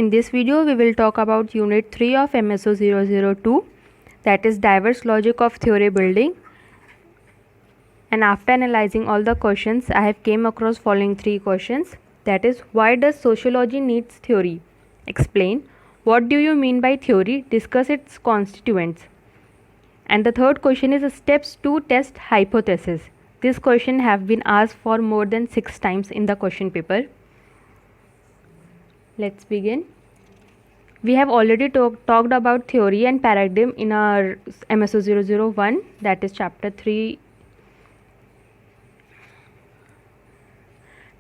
In this video, we will talk about Unit 3 of MSO 002, that is diverse logic of theory building. And after analyzing all the questions, I have came across following 3 questions. That is, why does sociology needs theory? Explain. What do you mean by theory? Discuss its constituents. And the third question is steps to test hypothesis. This question have been asked for more than 6 times in the question paper. Let's begin. We have already talked about theory and paradigm in our MSO 001, that is chapter 3.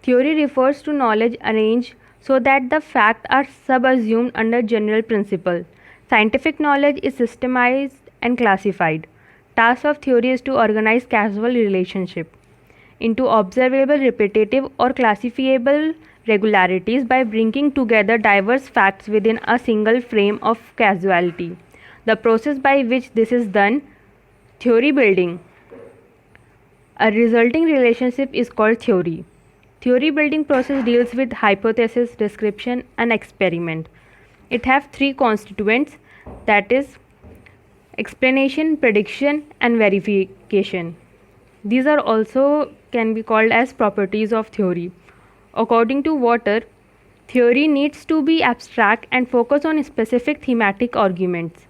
Theory refers to knowledge arranged so that the facts are subsumed under general principle. Scientific knowledge is systemized and classified. Task of theory is to organize causal relationship into observable, repetitive or classifiable regularities by bringing together diverse facts within a single frame of causality. The process by which this is done, theory building. A resulting relationship is called theory. Theory building process deals with hypothesis, description and experiment. It has 3 constituents, that is explanation, prediction and verification. These are also can be called as properties of theory. According to Water, theory needs to be abstract and focus on specific thematic arguments.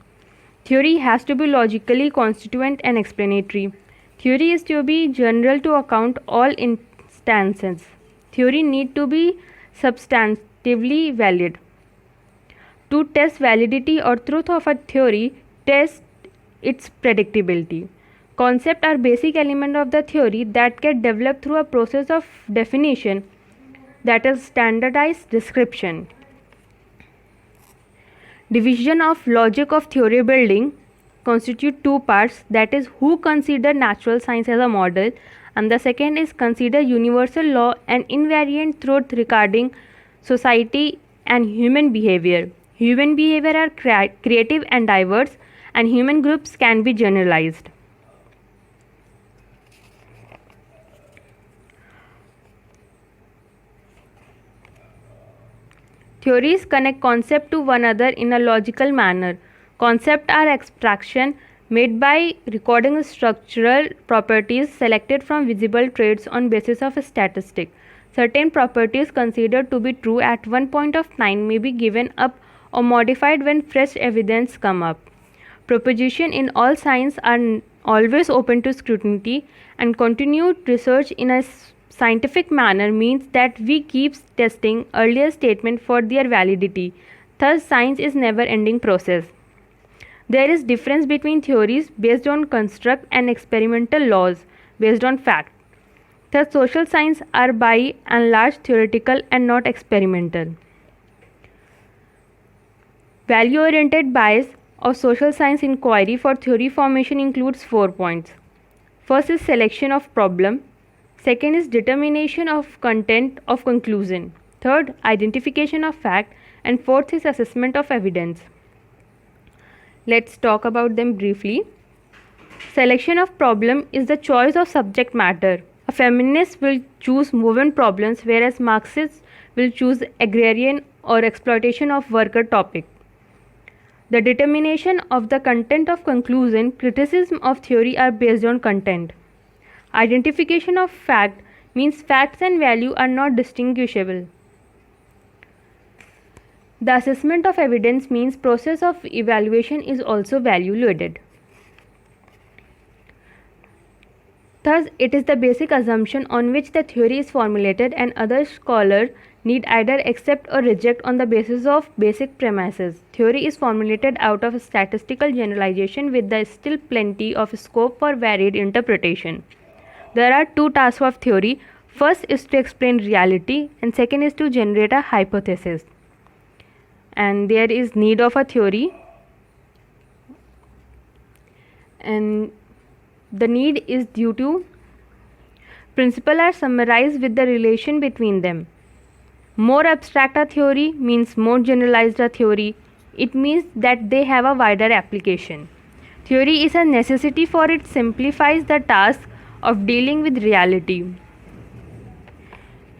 Theory has to be logically constituent and explanatory. Theory is to be general to account all instances. Theory need to be substantively valid. To test validity or truth of a theory, test its predictability. Concepts are basic element of the theory that get developed through a process of definition, that is standardized description. Division of logic of theory building constitute 2 parts, that is who consider natural science as a model and the second is consider universal law and invariant truth regarding society and human behavior. Human behavior are creative and diverse and human groups can be generalized. Theories connect concepts to one another in a logical manner. Concepts are abstraction made by recording structural properties selected from visible traits on basis of a statistic. Certain properties considered to be true at one point of time may be given up or modified when fresh evidence come up. Propositions in all science are always open to scrutiny, and continued research in a scientific manner means that we keep testing earlier statements for their validity. Thus, science is never-ending process. There is difference between theories based on construct and experimental laws based on fact. Thus, social science are by and large theoretical and not experimental. Value-oriented bias of social science inquiry for theory formation includes 4 points. First is selection of problem. Second is determination of content of conclusion. Third, identification of fact. And fourth is assessment of evidence. Let's talk about them briefly. Selection of problem is the choice of subject matter. A feminist will choose movement problems, whereas Marxists will choose agrarian or exploitation of worker topic. The determination of the content of conclusion, criticism of theory are based on content. Identification of fact means facts and value are not distinguishable. The assessment of evidence means process of evaluation is also value loaded. Thus, it is the basic assumption on which the theory is formulated and other scholars need either accept or reject on the basis of basic premises. Theory is formulated out of a statistical generalization with the still plenty of scope for varied interpretation. There are 2 tasks of theory. First is to explain reality and second is to generate a hypothesis. And there is need of a theory, and the need is due to principles are summarized with the relation between them. More abstract a theory means more generalized a theory. It means that they have a wider application. Theory is a necessity for it simplifies the task of dealing with reality.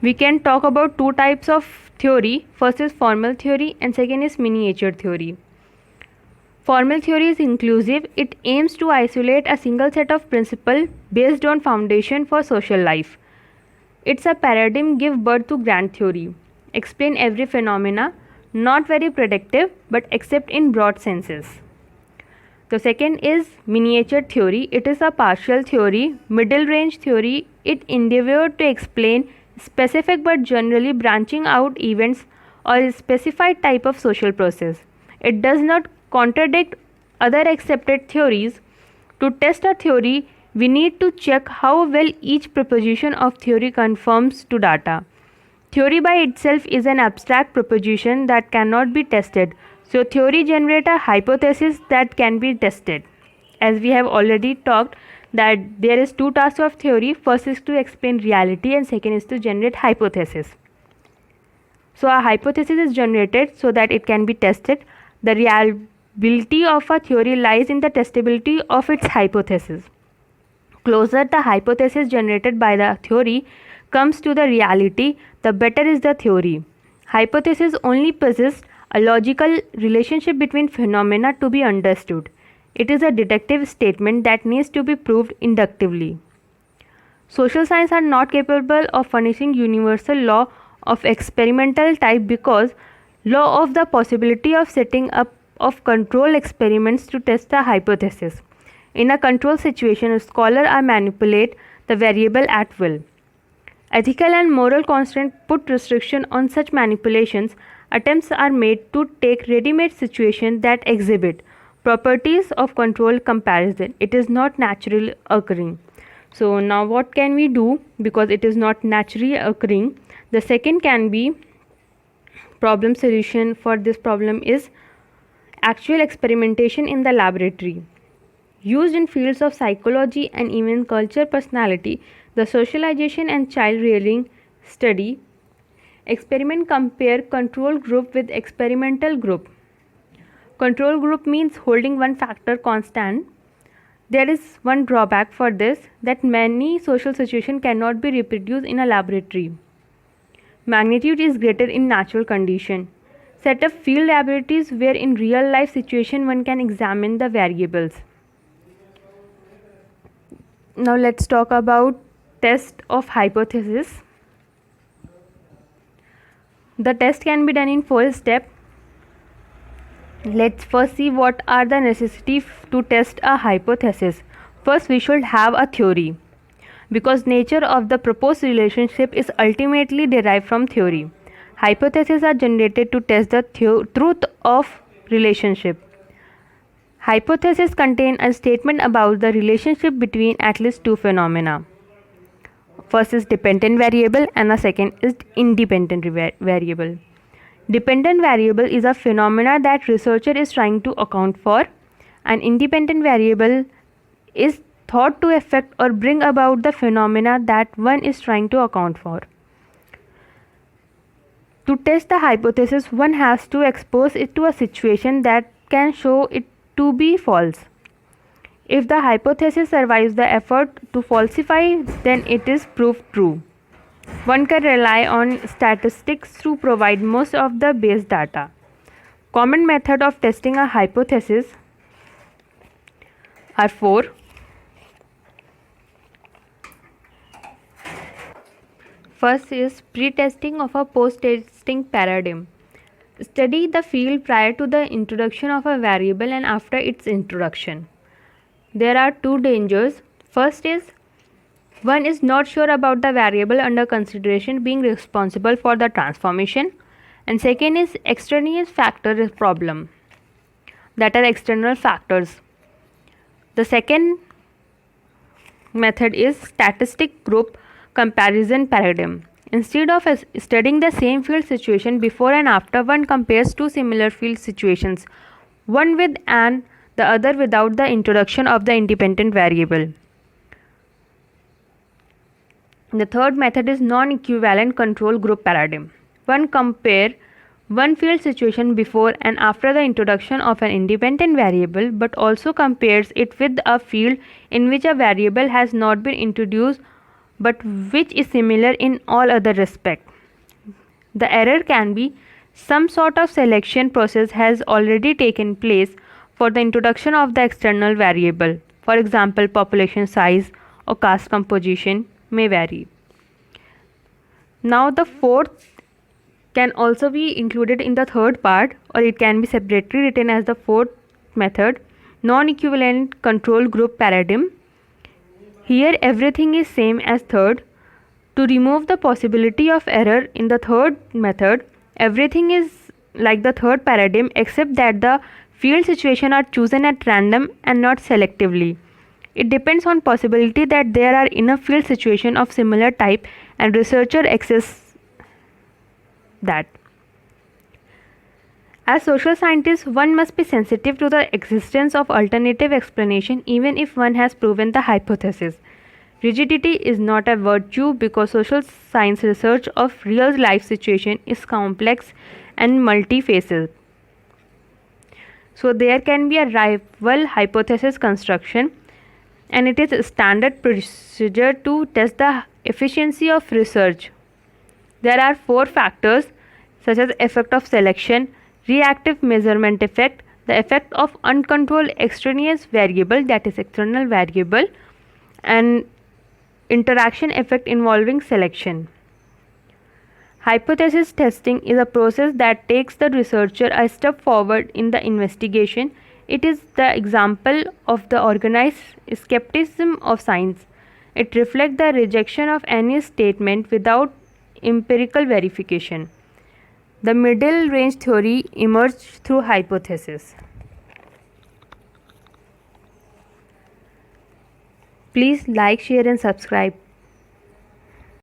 We can talk about 2 types of theory. First is formal theory and second is miniature theory. Formal theory is inclusive. It aims to isolate a single set of principles based on foundation for social life. It's a paradigm give birth to grand theory. Explain every phenomena, not very predictive but except in broad senses. The second is miniature theory. It is a partial theory, middle range theory. It endeavored to explain specific but generally branching out events or a specified type of social process. It does not contradict other accepted theories. To test a theory, we need to check how well each proposition of theory conforms to data. Theory by itself is an abstract proposition that cannot be tested. So theory generates a hypothesis that can be tested. As we have already talked that there is two tasks of theory. First is to explain reality and second is to generate hypothesis. So a hypothesis is generated so that it can be tested. The reliability of a theory lies in the testability of its hypothesis. Closer the hypothesis generated by the theory comes to the reality, the better is the theory. Hypothesis only possess a logical relationship between phenomena to be understood. It is a deductive statement that needs to be proved inductively. Social science are not capable of furnishing universal law of experimental type because law of the possibility of setting up of control experiments to test a hypothesis. In a control situation, scholars are manipulate the variable at will. Ethical and moral constraints put restriction on such manipulations. Attempts are made to take ready-made situations that exhibit properties of control comparison. It is not naturally occurring. So now what can we do? Because it is not naturally occurring. The second can be problem solution for this problem is actual experimentation in the laboratory. Used in fields of psychology and even culture personality, the socialization and child rearing study. Experiment compare control group with experimental group. Control group means holding one factor constant. There is one drawback for this, that many social situations cannot be reproduced in a laboratory. Magnitude is greater in natural condition. Set up field laboratories where in real life situation one can examine the variables. Now let's talk about test of hypothesis. The test can be done in 4 steps. Let's first see what are the necessities to test a hypothesis. First, we should have a theory because nature of the proposed relationship is ultimately derived from theory. Hypotheses are generated to test the truth of relationship. Hypotheses contain a statement about the relationship between at least two phenomena. First is dependent variable and the second is independent variable. Dependent variable is a phenomena that researcher is trying to account for, and independent variable is thought to affect or bring about the phenomena that one is trying to account for. To test the hypothesis, one has to expose it to a situation that can show it to be false. If the hypothesis survives the effort to falsify, then it is proved true. One can rely on statistics to provide most of the base data. Common method of testing a hypothesis are 4. First is pre-testing of a post-testing paradigm. Study the field prior to the introduction of a variable and after its introduction. There are 2 dangers. First is one is not sure about the variable under consideration being responsible for the transformation, and second is extraneous factor problem, that are external factors. The second method is statistic group comparison paradigm. Instead of studying the same field situation before and after, one compares 2 similar field situations, one with and the other without the introduction of the independent variable. The third method is non-equivalent control group paradigm. One compare one field situation before and after the introduction of an independent variable, but also compares it with a field in which a variable has not been introduced but which is similar in all other respects. The error can be some sort of selection process has already taken place for the introduction of the external variable. For example, population size or caste composition may vary. Now the fourth can also be included in the third part, or it can be separately written as the fourth method, non-equivalent control group paradigm. Here everything is same as third. To remove the possibility of error in the third method, everything is like the third paradigm except that the field situation are chosen at random and not selectively. It depends on possibility that there are enough field situation of similar type and researcher access that. As social scientists, one must be sensitive to the existence of alternative explanation even if one has proven the hypothesis. Rigidity is not a virtue because social science research of real life situation is complex and multifaceted. So there can be a rival hypothesis construction, and it is a standard procedure to test the efficiency of research. There are 4 factors such as effect of selection, reactive measurement effect, the effect of uncontrolled extraneous variable, that is external variable, and interaction effect involving selection. Hypothesis testing is a process that takes the researcher a step forward in the investigation. It is the example of the organized skepticism of science. It reflects the rejection of any statement without empirical verification. The middle range theory emerged through hypothesis. Please like, share and subscribe.